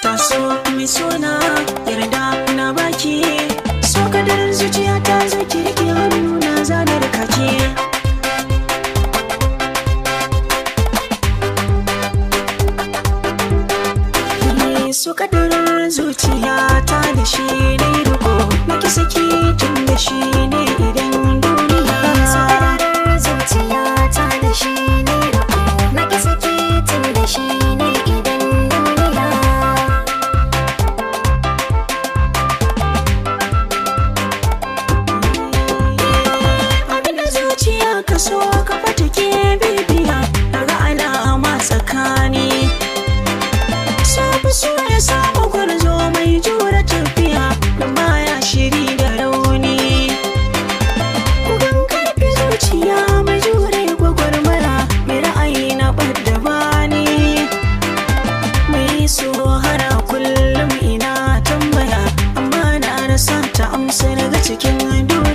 taso mai suna yarda na baki, so kadar zuciya ta zo ki rike hannuna zanar kake. So kadar zuciya ta da shi ne riko, na ki saki tun da shi ne idan duniya. So kadar zuciya ta da shi ne riko, na ki saki tun da shi ne idan duniya. Abinda zuciya ka so ka fata ke bibiya, daga alama tsakani. So ya samu gwarzo mai jura tafiya, da baya shiri da rauni. Kugan karfi zuciya mai jure gwagwarmaya, mai ra'ayi na ɓadda bani. Mai so hara kullum ina tambaya, amma na rasa ta amsa daga cikin duniya.